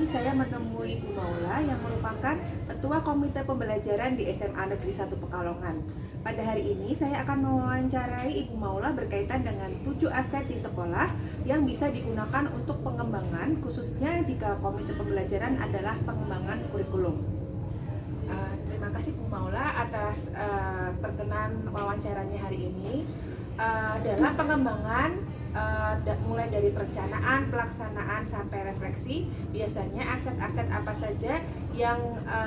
saya menemui Ibu Maula yang merupakan Ketua Komite Pembelajaran di SMA Negeri 1 Pekalongan. Pada hari ini saya akan mewawancarai Ibu Maula berkaitan dengan 7 aset di sekolah yang bisa digunakan untuk pengembangan, khususnya jika komite pembelajaran adalah pengembangan kurikulum. Terima kasih Bu Maula atas perkenan wawancaranya hari ini. Dalam pengembangan mulai dari perencanaan, pelaksanaan sampai refleksi, biasanya aset-aset apa saja yang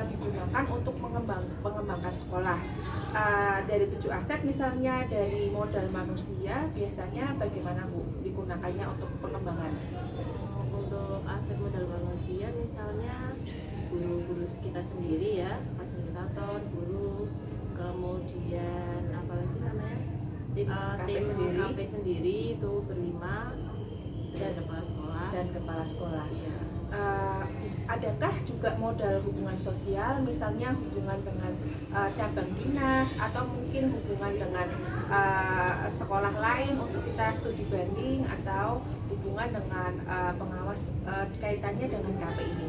digunakan untuk mengembangkan sekolah. Dari 7 aset misalnya dari modal manusia, biasanya bagaimana Bu digunakannya untuk pengembangan? Untuk aset modal manusia misalnya guru-guru kita sendiri ya, fasilitator, guru, kemudian apa lagi namanya? Tim KP sendiri itu berlima dan kepala sekolah. Iya. Adakah juga modal hubungan sosial, misalnya hubungan dengan cabang dinas atau mungkin hubungan dengan sekolah lain untuk kita studi banding atau hubungan dengan pengawas kaitannya dengan KP ini?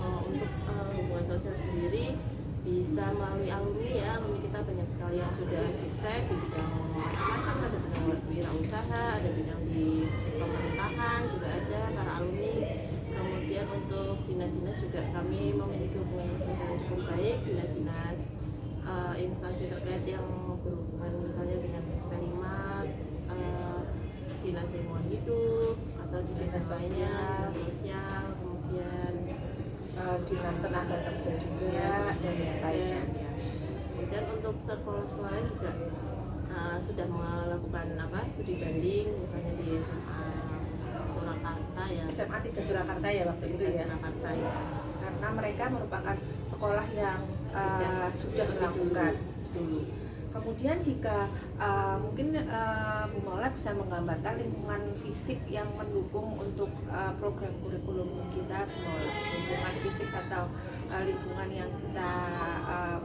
Untuk hubungan sosial sendiri bisa melalui alumni ya, alumni kita banyak sekali yang sudah sukses di bidang macam-macam, ada bidang wirausaha, ada bidang di pemerintahan juga ada para alumni. Kemudian untuk dinas-dinas juga kami memiliki hubungan sosial yang cukup baik, dinas-dinas instansi terkait yang berhubungan misalnya dengan P5, dinas lingkungan hidup atau dinas lainnya, sosial, kemudian dinas tenaga kerja juga ya, dan yang lainnya. Kemudian untuk sekolah-sekolah juga sudah melakukan studi banding, misalnya di SMA Surakarta ya. SMA 3 Surakarta ya waktu itu ya. Surakarta ya. Karena mereka merupakan sekolah yang sudah melakukan dulu. Kemudian jika mungkin Bu Maula bisa menggambarkan lingkungan fisik yang mendukung untuk program kurikulum kita, Bu Maula, lingkungan fisik atau lingkungan yang kita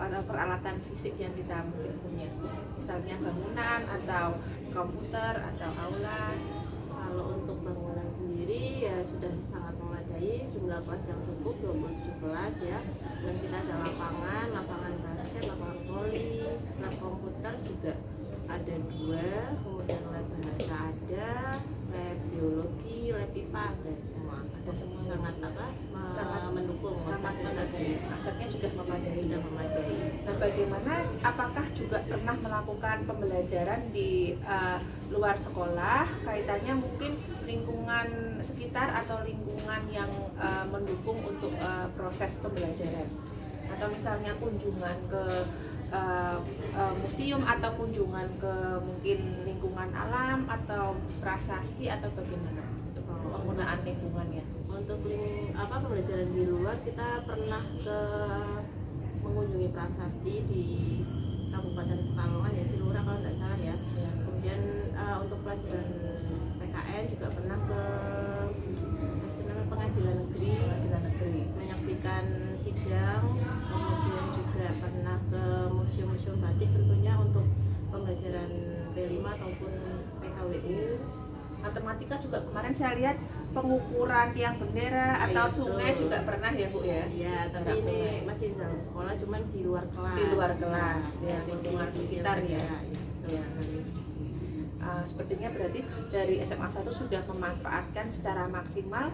atau peralatan fisik yang kita mungkin punya, misalnya bangunan atau komputer atau aula. Kalau untuk bangunan sendiri ya sudah sangat memadai, jumlah kelas yang cukup 27 kelas ya, dan kita ada lapangan basket, lapangan voli, lab komputer juga ada 2, kemudian lab bahasa ada, lab biologi, lab IPA ada semua. Ada semua. Sangat mendukung, sangat memadai. Asetnya sudah memadai. Nah, bagaimana? Apakah juga pernah melakukan pembelajaran di luar sekolah? Kaitannya mungkin lingkungan sekitar atau lingkungan yang mendukung untuk proses pembelajaran? Atau misalnya kunjungan ke museum atau kunjungan ke mungkin lingkungan alam atau prasasti atau bagaimana untuk penggunaan lingkungannya? Untuk pembelajaran di luar kita pernah mengunjungi prasasti di Kabupaten Pekalongan ya, Silura kalau tidak salah ya. Kemudian untuk pelajaran PKN juga pernah ke pengadilan negeri menyaksikan sidang, kemudian juga pernah ke museum-museum batik tentunya untuk pembelajaran P5 ataupun PKWU. Matematika juga kemarin saya lihat pengukuran tiang bendera atau sungai juga pernah ya Bu ya? Iya, tapi ini masih di dalam sekolah, cuman di luar kelas. Di luar kelas ya, lingkungan sekitar ya. Ya. Sepertinya berarti dari SMA 1 sudah memanfaatkan secara maksimal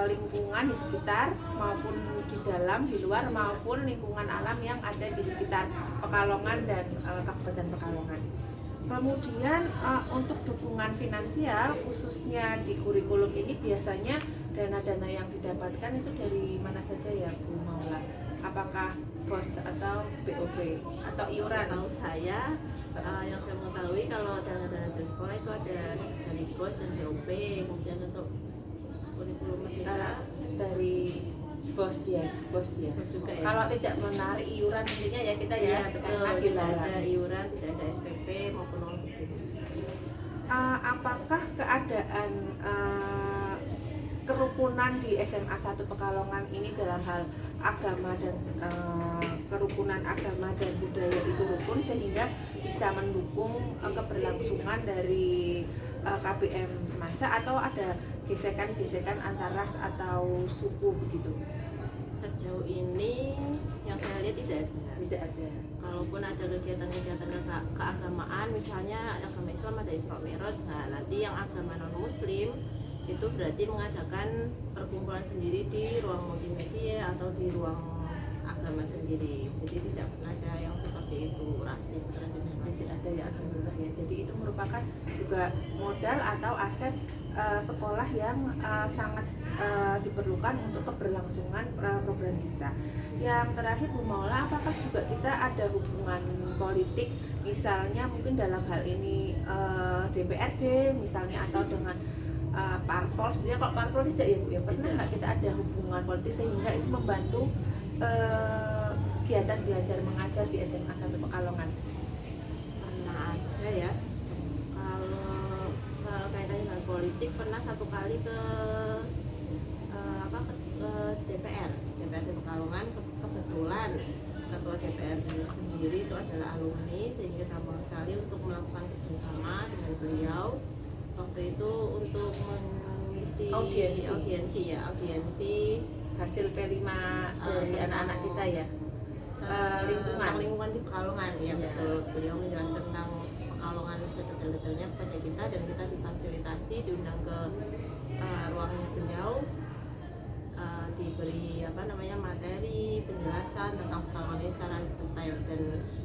lingkungan di sekitar maupun di dalam, di luar maupun lingkungan alam yang ada di sekitar Pekalongan dan Kabupaten Pekalongan. Kemudian untuk dukungan finansial khususnya di kurikulum ini biasanya dana-dana yang didapatkan itu dari mana saja ya Bu Maula? Apakah BOS atau BOP atau iuran? Tahu saya yang saya mengetahui kalau dana-dana dari sekolah itu ada dari BOS dan BOP, kemudian untuk kurikulum kita dari BOS ya. BOS juga ya. Kalau tidak menarik iuran intinya ya kita ya, karena tidak ada iuran, tidak ada SPP maupun non. Apakah keadaan kerukunan di SMA 1 Pekalongan ini dalam hal agama dan kerukunan agama dan budaya itu rukun sehingga bisa mendukung keberlangsungan dari KBM semasa, atau ada gesekan-gesekan antar ras atau suku begitu? Sejauh ini yang saya lihat tidak ada. Tidak ada. Kalaupun ada kegiatan-kegiatan keagamaan, misalnya agama Islam ada Isra Mi'raj, nah nanti yang agama non Muslim itu berarti mengadakan perkumpulan sendiri di ruang multimedia atau di ruang agama sendiri. Jadi tidak pernah ada yang seperti itu rasis. Tidak ada ya, alhamdulillah ya. Jadi itu merupakan juga modal atau aset sekolah yang sangat diperlukan untuk keberlangsungan program kita. Yang terakhir Bu Maula, apakah juga kita ada hubungan politik, misalnya mungkin dalam hal ini DPRD misalnya, atau dengan parpol? Sebenarnya kalau parpol tidak ya Bu ya, pernah nggak kita ada hubungan politik sehingga itu membantu kegiatan belajar mengajar di SMA 1 Pekalongan? Pernah ada ya. Kalau kaitannya dengan politik, pernah satu kali ke DPRD Pekalongan. Kebetulan ketua DPRD sendiri itu adalah alumni, sehingga gampang sekali untuk melakukan kerjasama dengan beliau. Waktu itu untuk mengisi audiensi Hasil P5 dari anak-anak kita ya, lingkungan di Pekalongan ya, betul. Beliau menjelaskan tentang Pekalongan sedetail-detailnya kepada kita, dan kita difasilitasi, diundang ke ruangnya beliau, diberi materi penjelasan tentang Pekalongan ini secara detail dan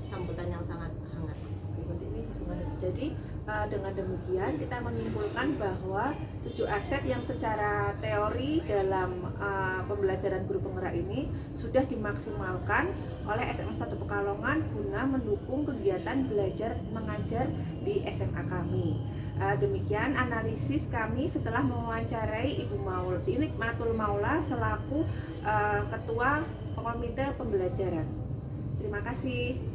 sambutan yang sangat hangat. Ini hubungan itu. Jadi dengan demikian kita menyimpulkan bahwa 7 aset yang secara teori dalam pembelajaran guru penggerak ini sudah dimaksimalkan oleh SMA 1 Pekalongan guna mendukung kegiatan belajar mengajar di SMA kami. Demikian analisis kami setelah mewawancarai Ibu Nikmatul Maula selaku Ketua Komite Pembelajaran. Terima kasih.